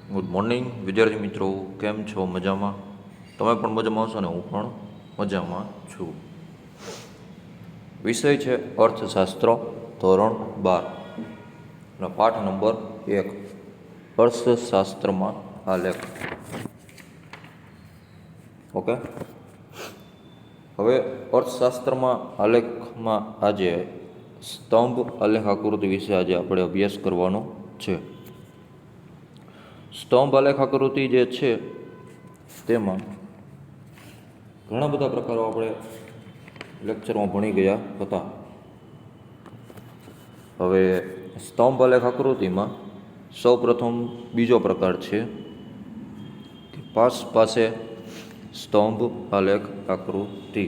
Good morning વિદ્યાર્થી મિત્રો, કેમ છો? મજામાં? તમે પણ મજામાં હશો ને? હું પણ મજામાં છું. વિષય છે અર્થશાસ્ત્ર, ધોરણ 12 અને પાઠ નંબર 1, અર્થશાસ્ત્રમાં આલેખ. ઓકે, હવે અર્થશાસ્ત્રમાં આલેખમાં આજે સ્તંભ આલેખ આકૃતિ વિશે આજે આપણે અભ્યાસ કરવાનો છે. સ્તંભ આલેખ આકૃતિ જે છે તેમાં ઘણા બધા પ્રકારો આપણે લેક્ચરમાં ભણી ગયા હતા. હવે સ્તંભ આલેખ આકૃતિમાં સૌપ્રથમ બીજો પ્રકાર છે કે પાસે સ્તંભ આલેખ આકૃતિ.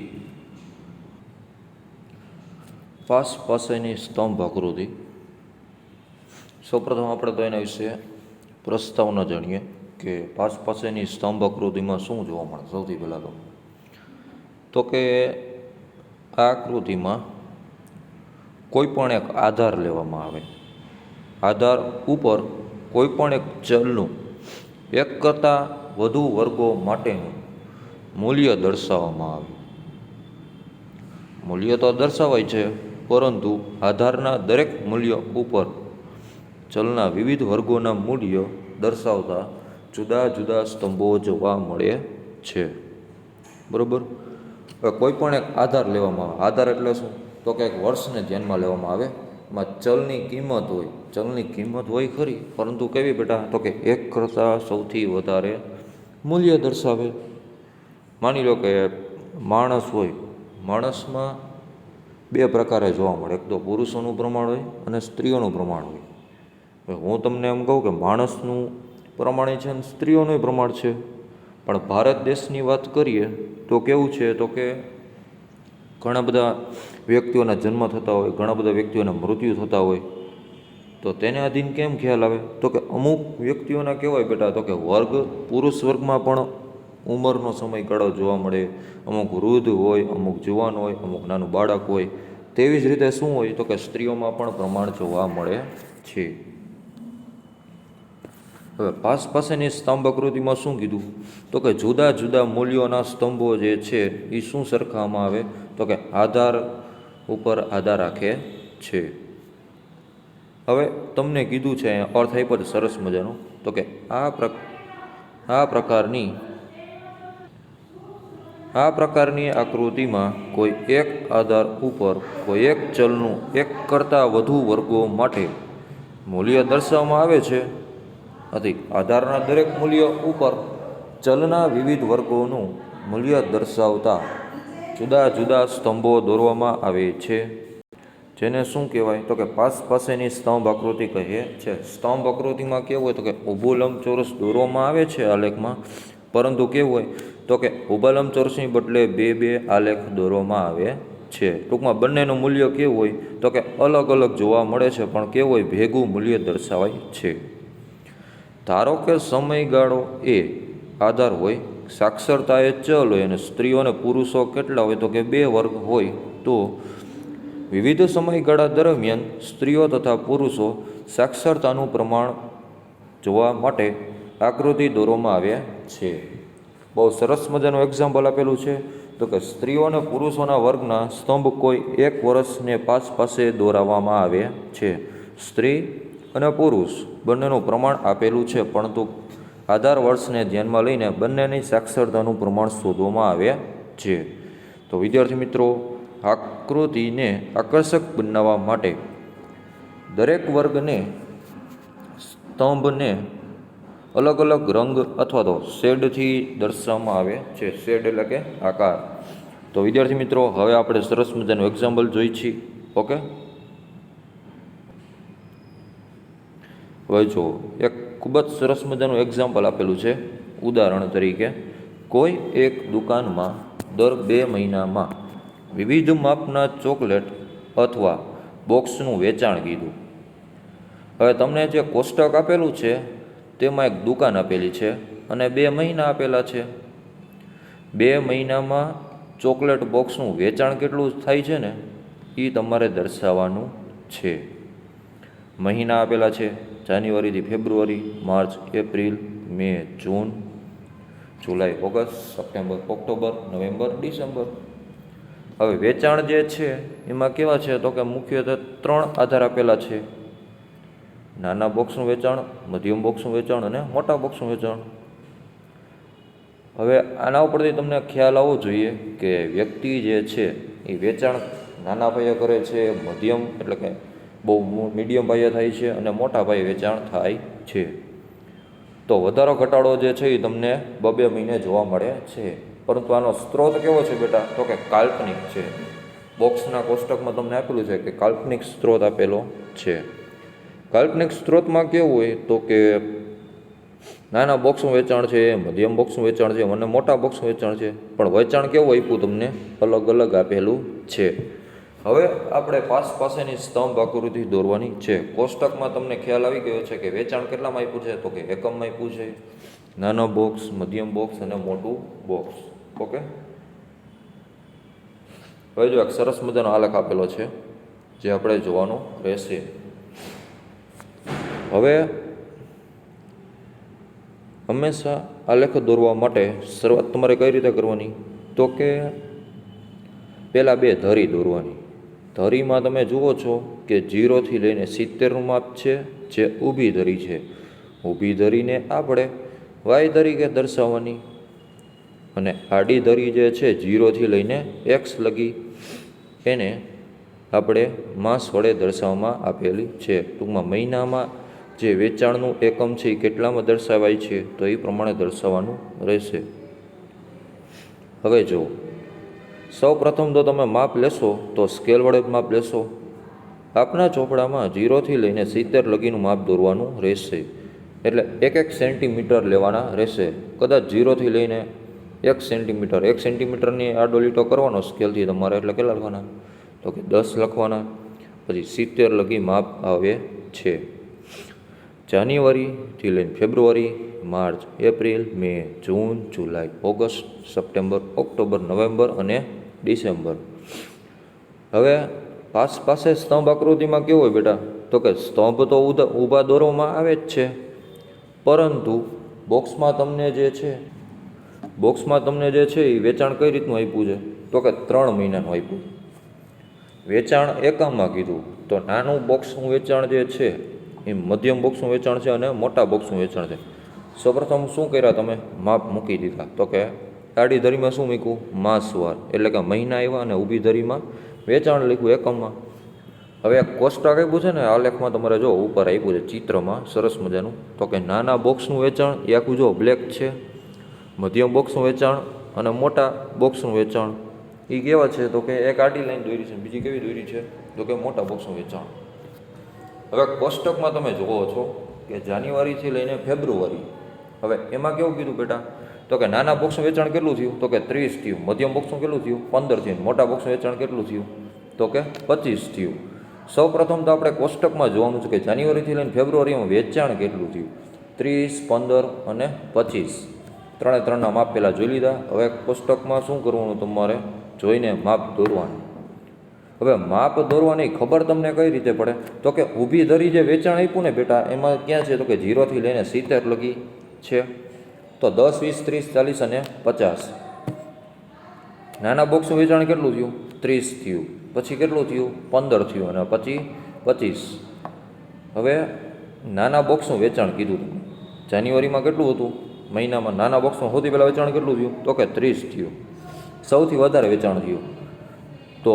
પાસેની સ્તંભ આકૃતિ. સૌપ્રથમ આપણે તો એના વિશે પ્રસ્તાવના જાણીએ કે પાસેની સ્તંભ આકૃતિમાં શું જોવા મળે. સૌથી પહેલાં તો કે આ આકૃતિમાં કોઈ પણ એક આધાર લેવામાં આવે. આધાર ઉપર કોઈ પણ એક ચલનું એક કરતાં વધુ વર્ગો માટેનું મૂલ્ય દર્શાવવામાં આવે. મૂલ્ય તો દર્શાવાય છે, પરંતુ આધારના દરેક મૂલ્ય ઉપર ચલના વિવિધ વર્ગોના મૂલ્યો દર્શાવતા જુદા જુદા સ્તંભો જોવા મળે છે. બરાબર. કોઈ પણ એક આધાર લેવામાં આવે. આધાર એટલે શું? તો કે એક વર્ષને ધ્યાનમાં લેવામાં આવે. એમાં ચલની કિંમત હોય ખરી, પરંતુ કેવી બેટા? તો કે એક કરતાં સૌથી વધારે મૂલ્ય દર્શાવે. માની લો કે માણસ હોય. માણસમાં બે પ્રકારે જોવા મળે. એક તો પુરુષોનું પ્રમાણ હોય અને સ્ત્રીઓનું પ્રમાણ હોય. હું તમને એમ કહું કે માણસનું પ્રમાણ છે અને સ્ત્રીઓનું પ્રમાણ છે, પણ ભારત દેશની વાત કરીએ તો કેવું છે? તો કે ઘણા બધા વ્યક્તિઓના જન્મ થતા હોય, ઘણા બધા વ્યક્તિઓના મૃત્યુ થતા હોય, તો તેને આધીન કેમ ખ્યાલ આવે? તો કે અમુક વ્યક્તિઓના કહેવાય બેટા, તો કે વર્ગ, પુરુષ વર્ગમાં પણ ઉંમરનો સમયગાળો જોવા મળે. અમુક વૃદ્ધ હોય, અમુક જુવાન હોય, અમુક નાનું બાળક હોય. તેવી જ રીતે શું હોય? તો કે સ્ત્રીઓમાં પણ પ્રમાણ જોવા મળે છે. હવે પાસેની સ્તંભ આકૃતિમાં શું કીધું? તો કે જુદા જુદા મૂલ્યોના સ્તંભો જે છે એ શું સરખાવવામાં આવે? તો કે આધાર ઉપર આધાર રાખે છે. હવે તમને કીધું છે, અર્થ આપ્યો છે સરસ મજાનો, તો કે આ પ્રકારની આકૃતિમાં કોઈ એક આધાર ઉપર કોઈ એક ચલનું એક કરતાં વધુ વર્ગો માટે મૂલ્ય દર્શાવવામાં આવે છે. આથી આધારના દરેક મૂલ્ય ઉપર ચલના વિવિધ વર્ગોનું મૂલ્ય દર્શાવતા જુદા જુદા સ્તંભો દોરવામાં આવે છે. જેને શું કહેવાય? તો કે પાસેની સ્તંભ આકૃતિ કહે છે. સ્તંભ આકૃતિમાં કેવું હોય? તો કે ઊભું લંબચોરસ દોરવામાં આવે છે આલેખમાં, પરંતુ કેવું હોય? તો કે ઊભા લંબચોરસની બદલે બે આલેખ દોરવામાં આવે છે. ટૂંકમાં બંનેનું મૂલ્ય કેવું હોય? તો કે અલગ અલગ જોવા મળે છે, પણ કેવું હોય? ભેગું મૂલ્ય દર્શાવાય છે. ધારો કે સમયગાળો એ આધાર હોય, સાક્ષરતા એ ચલ હોય, અને સ્ત્રીઓ અને પુરુષો કેટલા હોય? તો કે 2 વર્ગ હોય. તો વિવિધ સમયગાળા દરમિયાન સ્ત્રીઓ તથા પુરુષો સાક્ષરતાનું પ્રમાણ જોવા માટે આકૃતિ દોરવામાં આવ્યા છે. બહુ સરસ મજાનું એક્ઝામ્પલ આપેલું છે. તો કે સ્ત્રીઓ અને પુરુષોના વર્ગના સ્તંભ કોઈ એક વર્ષને પાસે દોરાવવામાં આવે છે. સ્ત્રી અને પુરુષ બંનેનું પ્રમાણ આપેલું છે, પરંતુ આધાર વર્ષને ધ્યાનમાં લઈને બંનેની સાક્ષરતાનું પ્રમાણ શોધવામાં આવે છે. તો વિદ્યાર્થી મિત્રો, આકૃતિને આકર્ષક બનાવવા માટે દરેક વર્ગને, સ્તંભને અલગ અલગ રંગ અથવા તો શેડથી દર્શાવવામાં આવે છે. શેડ એટલે કે આકાર. તો વિદ્યાર્થી મિત્રો, હવે આપણે સરસ મજાનું એક્ઝામ્પલ જોઈ છીએ. ઓકે, હવે જો એક ખૂબ જ સરસ મજાનું એક્ઝામ્પલ આપેલું છે. ઉદાહરણ તરીકે, કોઈ એક દુકાનમાં દર 2 મહિનામાં વિવિધ માપના ચોકલેટ અથવા બોક્સનું વેચાણ કીધું. હવે તમને જે કોષ્ટક આપેલું છે તેમાં એક દુકાન આપેલી છે અને 2 મહિના આપેલા છે. 2 મહિનામાં ચોકલેટ બોક્સનું વેચાણ કેટલું થાય છે ને એ તમારે દર્શાવવાનું છે. મહિના આપેલા છે, જાન્યુઆરીથી ફેબ્રુઆરી, માર્ચ, એપ્રિલ, મે, જૂન, જુલાઈ, ઓગસ્ટ, સપ્ટેમ્બર, ઓક્ટોબર, નવેમ્બર, ડિસેમ્બર. હવે વેચાણ જે છે એમાં કેવા છે તો કે મુખ્યત્વે 3 આધાર આપેલા છે: નાના બોક્સનું વેચાણ, મધ્યમ બોક્સનું વેચાણ અને મોટા બોક્સનું વેચાણ. હવે આના ઉપરથી તમને ખ્યાલ આવવો જોઈએ કે વ્યક્તિ જે છે એ વેચાણ નાના પાયે કરે છે, મધ્યમ એટલે કે બહુ મીડિયમ પાયે થાય છે અને મોટા પાયે વેચાણ થાય છે. તો વધારો ઘટાડો જે છે એ તમને 2 મહિને જોવા મળે છે. પરંતુ આનો સ્ત્રોત કેવો છે બેટા તો કે કાલ્પનિક છે. બોક્સના કોષ્ટકમાં તમને આપેલું છે કે કાલ્પનિક સ્ત્રોત આપેલો છે. કાલ્પનિક સ્ત્રોતમાં કેવું હોય તો કે નાના બોક્સનું વેચાણ છે, મધ્યમ બોક્સનું વેચાણ છે અને મોટા બોક્સનું વેચાણ છે, પણ વેચાણ કેવું આપ્યું તમને અલગ અલગ આપેલું છે. હવે આપણે પાસેની સ્તંભ આકૃતિ દોરવાની છે. કોષ્ટકમાં તમને ખ્યાલ આવી ગયો છે કે વેચાણ કેટલામાં આપ્યું છે તો કે એકમમાં આપ્યું છે. નાનો બોક્સ, મધ્યમ બોક્સ અને મોટું બોક્સ. ઓકે, હવે જો એક સરસ મજાનો આલેખ આપેલો છે જે આપણે જોવાનો રહેશે. હવે હંમેશા આલેખ દોરવા માટે શરૂઆત તમારે કઈ રીતે કરવાની તો કે પહેલાં 2 ધરી દોરવાની. ધરીમાં તમે જુઓ છો કે 0થી લઈને 70નું માપ છે જે ઊભી ધરી છે. ઊભી ધરીને આપણે વાય તરીકે દર્શાવવાની અને આડી ધરી જે છે 0થી લઈને x લગી એને આપણે માસ વડે દર્શાવવામાં આપેલી છે. ટૂંકમાં મહિનામાં જે વેચાણનું એકમ છે એ કેટલામાં દર્શાવાય છે તો એ પ્રમાણે દર્શાવવાનું રહેશે. હવે જો સૌ પ્રથમ તો તમે માપ લેશો તો સ્કેલ વડે માપ લેશો. આપના ચોપડામાં 0થી લઈને 70 લગીનું માપ દોરવાનું રહેશે. એટલે 1 સેન્ટીમીટર લેવાના રહેશે. કદાચ 0થી લઈને 1 સેન્ટીમીટર, 1 સેન્ટીમીટરની આડો લીટો કરવાનો સ્કેલથી તમારે, એટલે કેટલા લખવાના તો કે 10 લખવાના. પછી 70 લગી માપ આવે છે. જાન્યુઆરીથી લઈને ફેબ્રુઆરી, માર્ચ, એપ્રિલ, મે, જૂન, જુલાઈ, ઓગસ્ટ, સપ્ટેમ્બર, ઓક્ટોબર, નવેમ્બર અને ડિસેમ્બર. હવે પાસે સ્તંભ આકૃતિમાં કેવું હોય બેટા તો કે સ્તંભ તો ઊભા દોરવામાં આવે જ છે, પરંતુ બોક્સમાં તમને જે છે એ વેચાણ કઈ રીતનું આપ્યું છે તો કે 3 મહિનાનું આપ્યું. વેચાણ એકમમાં કીધું તો નાનું બોક્સનું વેચાણ જે છે એ મધ્યમ બોક્સનું વેચાણ છે અને મોટા બોક્સનું વેચાણ છે. સૌપ્રથમ શું કર્યા તમે માપ મૂકી દીધા તો કે આડી ધરીમાં શું મૂક્યું માસવાર, એટલે કે મહિના આવ્યા અને ઊભી ધરીમાં વેચાણ લખ્યું એકમમાં. હવે એક કોષ્ટક આપ્યું છે ને આલેખમાં તમારે જો ઉપર આપ્યું છે ચિત્રમાં સરસ મજાનું તો કે નાના બોક્સનું વેચાણ એ આખું જો બ્લેક છે, મધ્યમ બોક્સનું વેચાણ અને મોટા બોક્સનું વેચાણ એ કેવા છે તો કે એક આડી લાઈન દોરી છે, બીજી કેવી દોરી છે તો કે મોટા બોક્સનું વેચાણ. હવે કોષ્ટકમાં તમે જુઓ છો કે જાન્યુઆરીથી લઈને ફેબ્રુઆરી. હવે એમાં કેવું કીધું બેટા તો કે નાના બોક્સનું વેચાણ કેટલું થયું તો કે 30 થયું, મધ્યમ બોક્સનું કેટલું થયું 15 થયું, મોટા બોક્સનું વેચાણ કેટલું થયું તો કે 25 થયું. સૌ પ્રથમ તો આપણે કોષ્ટકમાં જોવાનું છે કે જાન્યુઆરીથી લઈને ફેબ્રુઆરીમાં વેચાણ કેટલું થયું. 30, 15 અને 25 ત્રણના માપ પહેલાં જોઈ લીધા. હવે કોષ્ટકમાં શું કરવાનું તમારે જોઈને માપ દોરવાનું. હવે માપ દોરવાની ખબર તમને કઈ રીતે પડે તો કે ઊભી ધરી જે વેચાણ આપ્યું ને બેટા એમાં ક્યાં છે તો કે 0થી લઈને 70 લગી છે. તો 10, 20, 30, 40 અને 50. નાના બોક્સનું વેચાણ કેટલું થયું 30 થયું, પછી કેટલું થયું 15 થયું અને પછી 25. હવે નાના બોક્સનું વેચાણ કીધું તમને જાન્યુઆરીમાં કેટલું હતું મહિનામાં નાના બોક્સનું સૌથી પહેલાં વેચાણ કેટલું થયું તો કે 30 થયું, સૌથી વધારે વેચાણ થયું. તો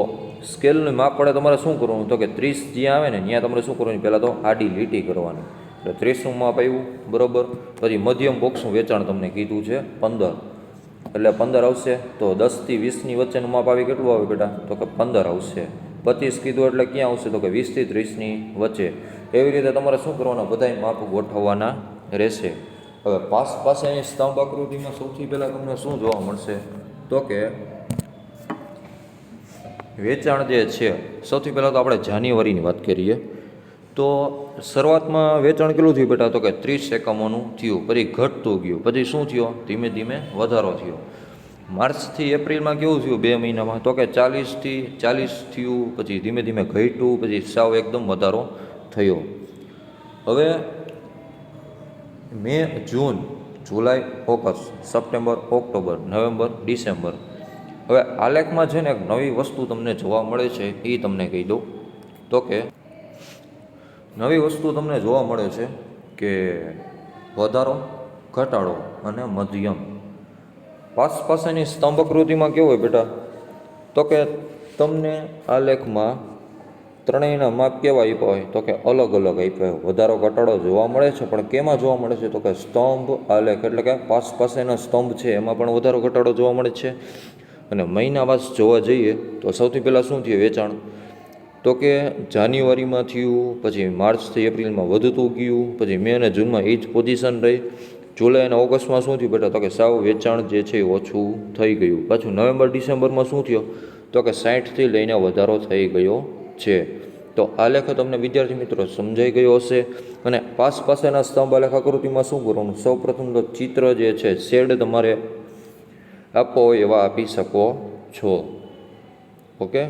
સ્કેલનું માપ પડે તમારે શું કરવાનું તો કે 30 જ્યાં આવે ને ત્યાં તમારે શું કરવાનું પહેલાં તો આડી લીટી કરવાની. એટલે 30નું માપ આવ્યું બરાબર. પછી મધ્યમ બોક્સનું વેચાણ તમને કીધું છે 15, એટલે 15 આવશે. તો 10થી 20ની વચ્ચેનું માપ આવી કેટલું આવે બેટા તો કે 15 આવશે. 25 કીધું એટલે ક્યાં આવશે તો કે 20થી 30ની વચ્ચે. એવી રીતે તમારે શું કરવાના બધાય માપ ગોઠવવાના રહેશે. હવે પાસેની સ્તંભ આકૃતિમાં સૌથી પહેલાં તમને શું જોવા મળશે તો કે વેચાણ જે છે સૌથી પહેલાં તો આપણે જાન્યુઆરીની વાત કરીએ તો શરૂઆતમાં વેચાણ કેટલું થયું બેટા તો કે 30 એકમોનું થયું, પછી ઘટતું ગયું, પછી શું થયો ધીમે ધીમે વધારો થયો. માર્ચથી એપ્રિલમાં કેવું થયું 2 મહિનામાં તો કે 40થી 40 થયું, પછી ધીમે ધીમે ઘટ્યું, પછી સાવ એકદમ વધારો થયો. હવે મે, જૂન, જુલાઈ, ઓગસ્ટ, સપ્ટેમ્બર, ઓક્ટોબર, નવેમ્બર, ડિસેમ્બર. હવે આલેખમાં છે ને એક નવી વસ્તુ તમને જોવા મળે છે, એ તમને કહી દઉં. તો કે નવી વસ્તુ તમને જોવા મળે છે કે વધારો, ઘટાડો અને મધ્યમ. પાસેની સ્તંભાકૃતિમાં કેવું હોય બેટા? તો કે તમને આલેખમાં ત્રણેયના માપ કેવા આપ્યા હોય? તો કે અલગ અલગ આપ્યા હોય. વધારો ઘટાડો જોવા મળે છે, પણ કેમાં જોવા મળે છે? તો કે સ્તંભ આલેખ, એટલે કે પાસેના સ્તંભ છે એમાં પણ વધારો ઘટાડો જોવા મળે છે. અને મહિના વાસ જોવા જઈએ તો સૌથી પહેલાં શું થયું? વેચાણ. તો કે જાન્યુઆરીમાં થયું, પછી માર્ચથી એપ્રિલમાં વધતું ગયું, પછી મે અને જૂનમાં એ જ પોઝિશન રહી. જુલાઈ અને ઓગસ્ટમાં શું થયું બેટા? તો કે સાવ વેચાણ જે છે એ ઓછું થઈ ગયું. પાછું નવેમ્બર ડિસેમ્બરમાં શું થયું? તો કે 60થી લઈને વધારો થઈ ગયો છે. તો આલેખ તમને વિદ્યાર્થી મિત્રો સમજાઈ ગયો હશે. અને પાસેના સ્તંભ આલેખ આકૃતિમાં શું કરવાનું? સૌપ્રથમ તો ચિત્ર જે છે શેડ તમારે આપવો હોય એવા આપી શકો છો. ઓકે,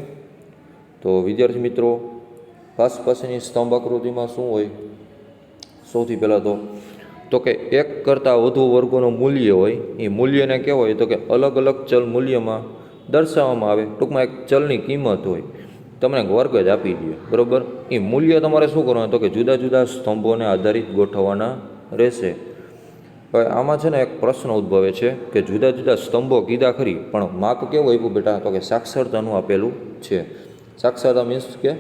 તો વિદ્યાર્થી મિત્રો પાસેની સ્તંભ આકૃતિમાં શું હોય? સૌથી પહેલાં તો કે એક કરતાં વધુ વર્ગોનું મૂલ્ય હોય. એ મૂલ્યને કેવું હોય? તો કે અલગ અલગ ચલ મૂલ્યમાં દર્શાવવામાં આવે. ટૂંકમાં એક ચલની કિંમત હોય, તમને વર્ગ જ આપી દે, બરાબર. એ મૂલ્ય તમારે શું કરવાનું? તો કે જુદા જુદા સ્તંભોને આધારિત ગોઠવવાના રહેશે. હવે આમાં છે ને એક પ્રશ્ન ઉદ્ભવે છે કે જુદા જુદા સ્તંભો કીધા ખરી, પણ માપ કેવું આપ્યું બેટા? તો કે સાક્ષરતાનું આપેલું છે. સાક્ષરતા મીન્સ કે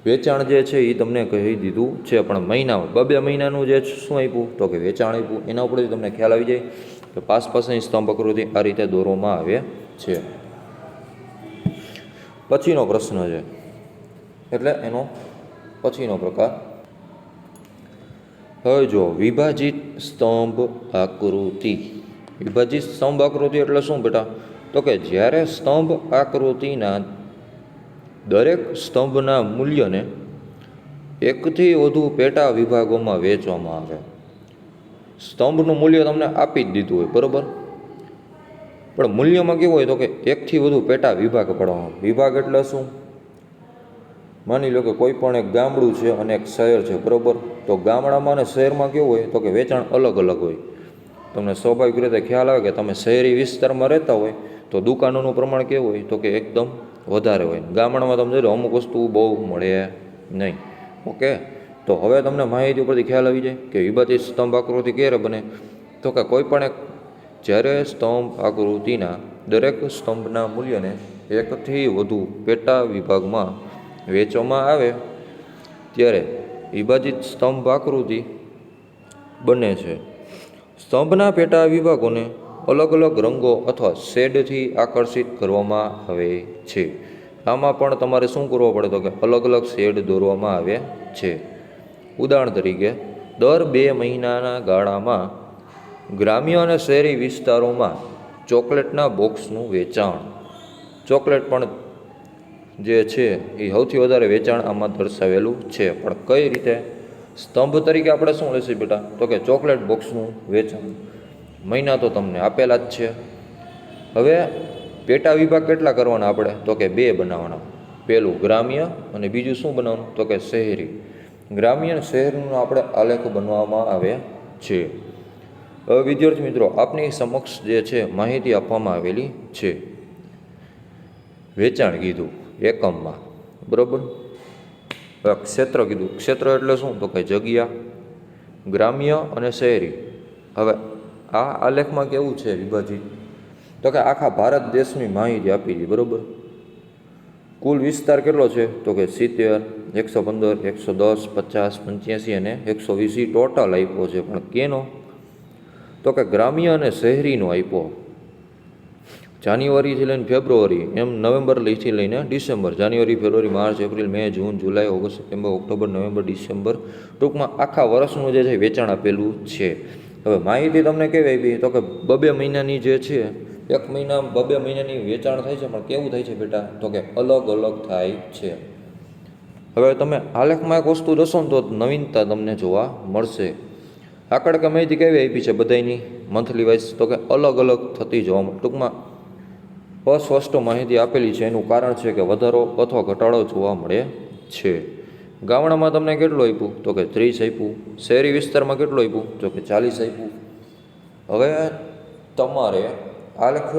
વેચાણ જે છે એ તમને કહી દીધું છે, પણ મહિનામાં 2 મહિનાનું જે શું આપ્યું? તો કે વેચાણ આપ્યું. એના ઉપરથી તમને ખ્યાલ આવી જાય કે પાસેની સ્તંભ આકૃતિ આ રીતે દોરવામાં આવે છે. પછીનો પ્રશ્ન છે, એટલે એનો પછીનો પ્રકાર. હવે જો વિભાજિત સ્તંભ આકૃતિ. વિભાજિત સ્તંભ આકૃતિ એટલે શું બેટા? તો કે જ્યારે સ્તંભ આકૃતિના દરેક સ્તંભના મૂલ્યને એકથી વધુ પેટા વિભાગોમાં વહેંચવામાં આવે. સ્તંભનું મૂલ્ય તમને આપી જ દીધું હોય, બરાબર, પણ મૂલ્યમાં કેવું હોય? તો કે એકથી વધુ પેટા વિભાગ પાડવામાં. વિભાગ એટલે શું? માની લો કે કોઈ પણ એક ગામડું છે અને એક શહેર છે, બરાબર. તો ગામડામાં અને શહેરમાં કેવું હોય? તો કે વેચાણ અલગ અલગ હોય. તમને સ્વાભાવિક રીતે ખ્યાલ આવે કે તમે શહેરી વિસ્તારમાં રહેતા હોય તો દુકાનોનું પ્રમાણ કેવું હોય? તો કે એકદમ વધારે હોય. ગામડામાં તમે જોઈ લો અમુક વસ્તુ બહુ મળે નહીં. ઓકે, તો હવે તમને માહિતી ઉપરથી ખ્યાલ આવી જાય કે વિભાજિત સ્તંભ આકૃતિ ક્યારે બને? તો કે કોઈ પણ એક જ્યારે સ્તંભ આકૃતિના દરેક સ્તંભના મૂલ્યને એકથી વધુ પેટા વિભાગમાં વહેંચવામાં આવે ત્યારે વિભાજિત સ્તંભ આકૃતિ બને છે. સ્તંભના પેટા વિભાગોને અલગ અલગ રંગો અથવા શેડથી આકર્ષિત કરવામાં આવે છે. આમાં પણ તમારે શું કરવું પડે? તો કે અલગ અલગ શેડ દોરવામાં આવે છે. ઉદાહરણ તરીકે દર 2 મહિનાના ગાળામાં ગ્રામ્ય અને શહેરી વિસ્તારોમાં ચોકલેટના બોક્સનું વેચાણ. ચોકલેટ પણ જે છે એ સૌથી વધારે વેચાણ આમાં દર્શાવેલું છે. પણ કઈ રીતે? સ્તંભ તરીકે આપણે શું લેશું બેટા? તો કે ચોકલેટ બોક્સનું વેચાણ. મહિના તો તમને આપેલા જ છે. હવે પેટા વિભાગ કેટલા કરવાના આપણે? તો કે 2 બનાવવાના. પહેલું ગ્રામ્ય અને બીજું શું બનાવવાનું? તો કે શહેરી. ગ્રામ્ય અને શહેરનો આપણે આલેખ બનવામાં આવે છે. હવે વિદ્યાર્થી મિત્રો આપની સમક્ષ જે છે માહિતી આપવામાં આવેલી છે. વેચાણ કીધું એકમમાં, બરાબર. ક્ષેત્ર કીધું. ક્ષેત્ર એટલે શું? તો કે જગ્યા. ગ્રામ્ય અને શહેરી. હવે આ આલેખમાં કેવું છે વિભાજિત? તો કે આખા ભારત દેશની માહિતી આપી હતી, બરાબર. કુલ વિસ્તાર કેટલો છે? તો કે 70, 115, 110, 50, 85 અને 120 ટોટલ આપ્યો છે. પણ કેનો? તો કે ગ્રામ્ય અને શહેરીનો આપ્યો. જાન્યુઆરીથી લઈને ફેબ્રુઆરી, એમ નવેમ્બરથી લઈને ડિસેમ્બર. જાન્યુઆરી, ફેબ્રુઆરી, માર્ચ, એપ્રિલ, મે, જૂન, જુલાઈ, ઓગસ્ટ, સપ્ટેમ્બર, ઓક્ટોબર, નવેમ્બર, ડિસેમ્બર. ટૂંકમાં આખા વર્ષનું જે છે વેચાણ આપેલું છે. હવે માહિતી તમને કેવી આપી? તો કે 2 મહિનાની જે છે, એક મહિના 2 મહિનાની વેચાણ થાય છે, પણ કેવું થાય છે બેટા? તો કે અલગ અલગ થાય છે. હવે તમે આલેખમાં એક વસ્તુ જોશો ને તો નવીનતા તમને જોવા મળશે. આંકડ કે માહિતી કેવી આપી છે બધાની મંથલી વાઇઝ? તો કે અલગ અલગ થતી જોવા મળે. ટૂંકમાં અસ્પષ્ટ માહિતી આપેલી છે. એનું કારણ છે કે વધારો અથવા ઘટાડો જોવા મળે છે. ગામડામાં તમને કેટલું આપ્યું તો કે 30 આપ્યું, શહેરી વિસ્તારમાં કેટલું આપ્યું તો કે 40 આપ્યું. હવે તમારે આલેખ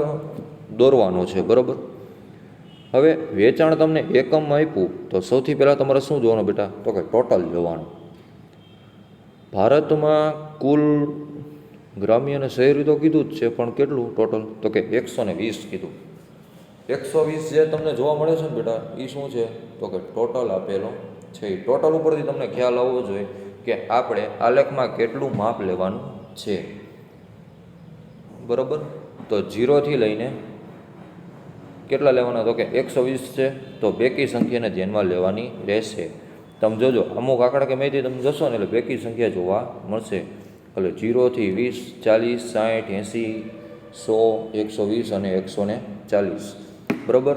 દોરવાનો છે, બરાબર. હવે વેચાણ તમને એકમમાં આપ્યું તો સૌથી પહેલાં તમારે શું જોવાનું બેટા તો કે ટોટલ જોવાનું. ભારતમાં કુલ ગ્રામ્ય અને શહેરી તો કીધું જ છે, પણ કેટલું ટોટલ તો કે 120 કીધું. 120 જે તમને જોવા મળે છે ને બેટા એ શું છે તો કે ટોટલ આપેલો છે. એ ટોટલ ઉપરથી તમને ખ્યાલ આવવો જોઈએ કે આપણે આલેખમાં કેટલું માપ લેવાનું છે, બરાબર. તો 0થી લઈને કેટલા લેવાના તો કે 120 છે, તો બેકી સંખ્યાને ધ્યાનમાં લેવાની રહેશે. તમે જોજો અમુક આંકડા કે માહિતી તમે જશો ને એટલે બેકી સંખ્યા જોવા મળશે. એટલે 0થી 20, 40, 60, 80, 100, 120 અને 140, બરાબર.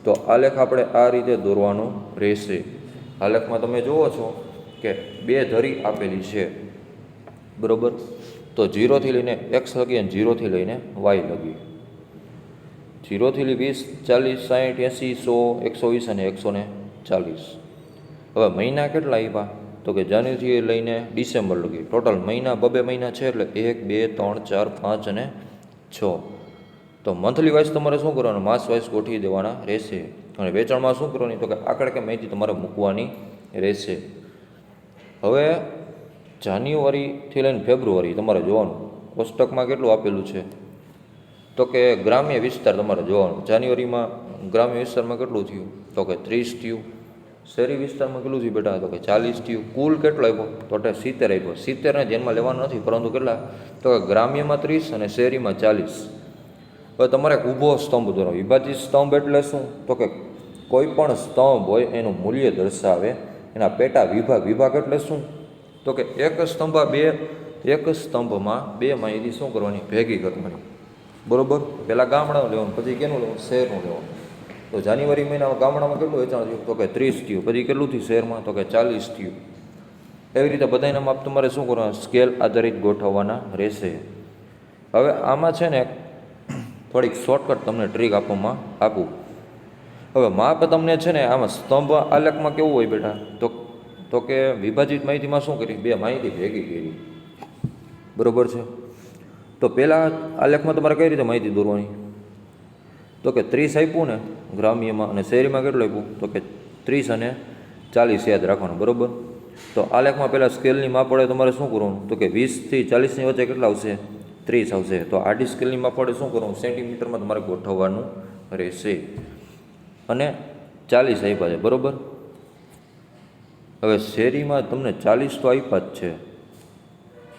તો આલેખ આપણે આ રીતે દોરવાનું રહેશે. આલેખમાં તમે જુઓ છો કે 2 ધરી આપેલી છે, બરાબર. તો 0થી લઈને x લગી અને 0થી લઈને y લગી. 0થી 20, 40, 60, 80, 100, 120 અને 140. હવે મહિના કેટલા આપ્યા તો કે જાન્યુઆરીથી લઈને ડિસેમ્બર લગી. ટોટલ મહિના 2 મહિના છે એટલે 1, 2, 3, 4, 5 અને 6. તો મંથલી વાઇઝ તમારે શું કરવાનું માસ વાઇઝ ગોઠવી દેવાના રહેશે. અને વેચાણમાં શું કરવાની તો કે આંકડા કે માહિતી તમારે મૂકવાની રહેશે. હવે જાન્યુઆરીથી લઈને ફેબ્રુઆરી તમારે જોવાનું કોષ્ટકમાં કેટલું આપેલું છે તો કે ગ્રામ્ય વિસ્તાર તમારે જોવાનું. જાન્યુઆરીમાં ગ્રામ્ય વિસ્તારમાં કેટલું થયું તો કે 30 થયું. શહેરી વિસ્તારમાં કેટલું થયું બેટા તો કે 40 થયું. કુલ કેટલો આપ્યો તો કે 70 આપ્યો. 70ને ધ્યાનમાં લેવાનું નથી, પરંતુ કેટલા તો કે ગ્રામ્યમાં 30 અને શહેરીમાં 40. હવે તમારે ઊભો સ્તંભ દોરો. વિભાજિત સ્તંભ એટલે શું તો કે કોઈ પણ સ્તંભ હોય એનું મૂલ્ય દર્શાવે એના પેટા વિભાગ. વિભાગ એટલે શું તો કે એક સ્તંભમાં 2 માહિતી શું કરવાની ભેગી કરવાની, બરાબર. પહેલાં ગામડાનું લેવાનું, પછી કેનું લેવાનું શહેરનું લેવાનું. તો જાન્યુઆરી મહિનામાં ગામડામાં કેટલું વેચાણ થયું તો કે 30 થયું. પછી કેટલું થયું શહેરમાં તો કે 40 થયું. એવી રીતે બધાના માપ તમારે શું કરવાના સ્કેલ આધારિત ગોઠવવાના રહેશે. હવે આમાં છે ને થોડીક શોર્ટકટ તમને ટ્રીક આપું. હવે માપ તમને છે ને આમાં સ્તંભ આલેખમાં કેવું હોય બેટા તો કે વિભાજિત માહિતીમાં શું કરી 2 માહિતી ભેગી કરી, બરાબર છે. તો પહેલાં આલેખમાં તમારે કઈ રીતે માહિતી દોરવાની તો કે 30 આપ્યું ને ગ્રામ્યમાં અને શહેરીમાં કેટલું આપ્યું તો કે 30 અને 40 યાદ રાખવાનું, બરાબર. તો આલેખમાં પહેલાં સ્કેલની માપ પડે તમારે શું કરવાનું તો કે 20થી 40ની વચ્ચે કેટલા આવશે 30 આવશે. તો આડી સ્કેલની માપ પડે શું કરવાનું સેન્ટીમીટરમાં તમારે ગોઠવવાનું રહેશે. અને 40 આપ્યા છે, બરાબર. હવે શેરીમાં તમને 40 તો આપ્યા જ છે,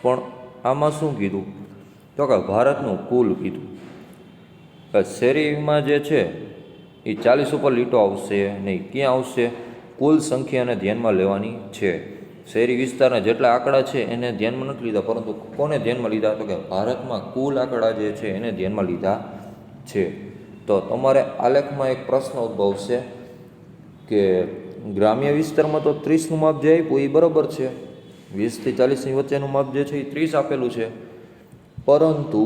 પણ આમાં શું કીધું તો કે ભારતનું કુલ કીધું. શેરીમાં જે છે એ 40 ઉપર લીટો આવશે નહીં. ક્યાં આવશે કુલ સંખ્યાને ધ્યાનમાં લેવાની છે. શહેરી વિસ્તારના જેટલા આંકડા છે એને ધ્યાનમાં નથી લીધા, પરંતુ કોને ધ્યાનમાં લીધા તો કે ભારતમાં કુલ આંકડા જે છે એને ધ્યાનમાં લીધા છે. તો તમારે આલેખમાં એક પ્રશ્ન ઉદ્ભવશે કે ગ્રામ્ય વિસ્તારમાં તો 30નું માપ જે આપ્યું એ બરાબર છે, 20થી 40ની વચ્ચેનું માપ જે છે એ 30 આપેલું છે, પરંતુ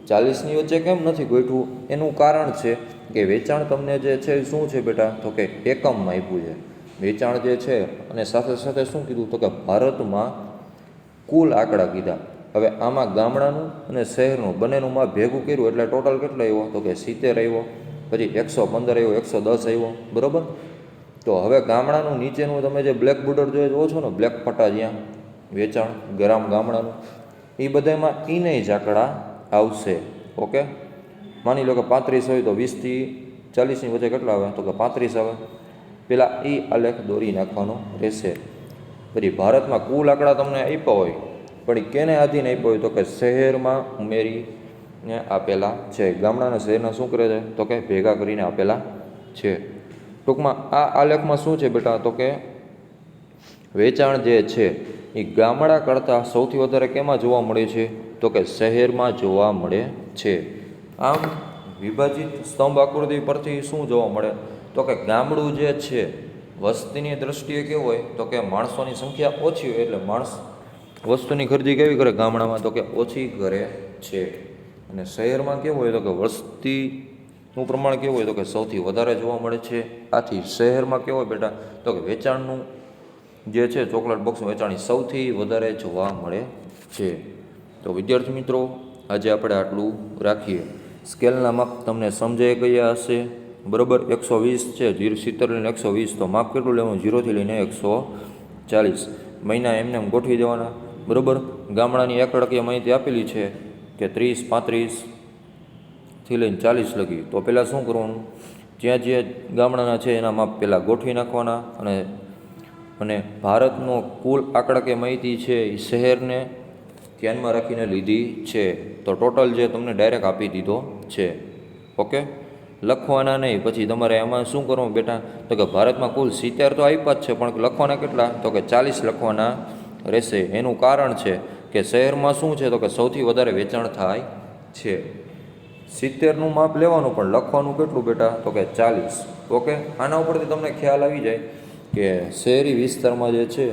40ની વચ્ચે કેમ નથી ગોઠવું એનું કારણ છે કે વેચાણ તમને જે છે શું છે બેટા તો કે એકમમાં આપ્યું છે વેચાણ જે છે. અને સાથે સાથે શું કીધું તો કે ભારતમાં કુલ આંકડા કીધા. હવે આમાં ગામડાનું અને શહેરનું બંનેનું માપ ભેગું કર્યું એટલે ટોટલ કેટલો આવ્યો તો કે 70 આવ્યો. પછી 115 આવ્યો, 110 આવ્યો, બરાબર. તો હવે ગામડાનું નીચેનું તમે જે બ્લેક બોર્ડર જોવો છો ને બ્લેક પટ્ટા જ્યાં વેચાણ ગામડાનું એ બધામાં ઈને જ આંકડા આવશે. ઓકે, માની લો કે 35 હોય તો 20થી 40ની વચ્ચે કેટલા આવે તો કે 35 આવે. પેલા એ આલેખ દોરી નાખવાનો રહેશે. પછી ભારતમાં કુલ આંકડા તમને આપ્યા હોય પણ એ કેને આધીન આપ્યો હોય તો કે શહેરમાં ઉમેરીને આપેલા છે. ગામડાના શહેરના શું કરે છે તો કે ભેગા કરીને આપેલા છે. ટૂંકમાં આ આલેખમાં શું છે બેટા તો કે વેચાણ જે છે એ ગામડા કરતાં સૌથી વધારે કેમાં જોવા મળે છે તો કે શહેરમાં જોવા મળે છે. આમ વિભાજિત સ્તંભ આકૃતિ પરથી શું જોવા મળે તો કે ગામડું જે છે વસ્તીની દ્રષ્ટિએ કેવું હોય તો કે માણસોની સંખ્યા ઓછી હોય એટલે માણસ વસ્તુની ખરીદી કેવી કરે ગામડામાં તો કે ઓછી કરે છે. અને શહેરમાં કેવું હોય તો કે વસ્તીનું પ્રમાણ કેવું હોય તો કે સૌથી વધારે જોવા મળે છે. આથી શહેરમાં કેવું હોય બેટા તો કે વેચાણનું જે છે ચોકલેટ બોક્સનું વેચાણ સૌથી વધારે જોવા મળે છે. તો વિદ્યાર્થી મિત્રો, આજે આપણે આટલું રાખીએ. સ્કેલના માપ તમને સમજાઈ ગયા હશે, બરાબર. 120 છે, 70 લઈને 120, તો માપ કેટલું લેવાનું? 0થી લઈને 140. મહિના એમને એમ ગોઠવી દેવાના, બરાબર. ગામડાની એકડકીય માહિતી આપેલી છે કે 30, 35થી લઈને 40 લગી. તો પહેલાં શું કરવાનું? જ્યાં જે ગામડાના છે એના માપ પહેલાં ગોઠવી નાખવાના, અને ભારતનો કુલ આંકડાકીય માહિતી છે એ શહેરને ધ્યાનમાં રાખીને લીધી છે. તો ટોટલ જે તમને ડાયરેક્ટ આપી દીધો છે. ઓકે, લખવાના નહીં. પછી તમારે એમાં શું કરવાનું બેટા? તો કે ભારતમાં કુલ 70 તો આપ્યા જ છે, પણ લખવાના કેટલા? તો કે 40 લખવાના રહેશે. એનું કારણ છે કે શહેરમાં શું છે? તો કે સૌથી વધારે વેચાણ થાય છે. 70નું માપ લેવાનું, પણ લખવાનું કેટલું બેટા? તો કે 40. ઓકે, આના ઉપરથી તમને ખ્યાલ આવી જાય કે શહેરી વિસ્તારમાં જે છે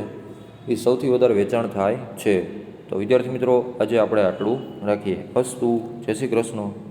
એ સૌથી વધારે વેચાણ થાય છે. તો વિદ્યાર્થી મિત્રો, આજે આપણે આટલું રાખીએ. અસ્તુ. જય શ્રી કૃષ્ણ.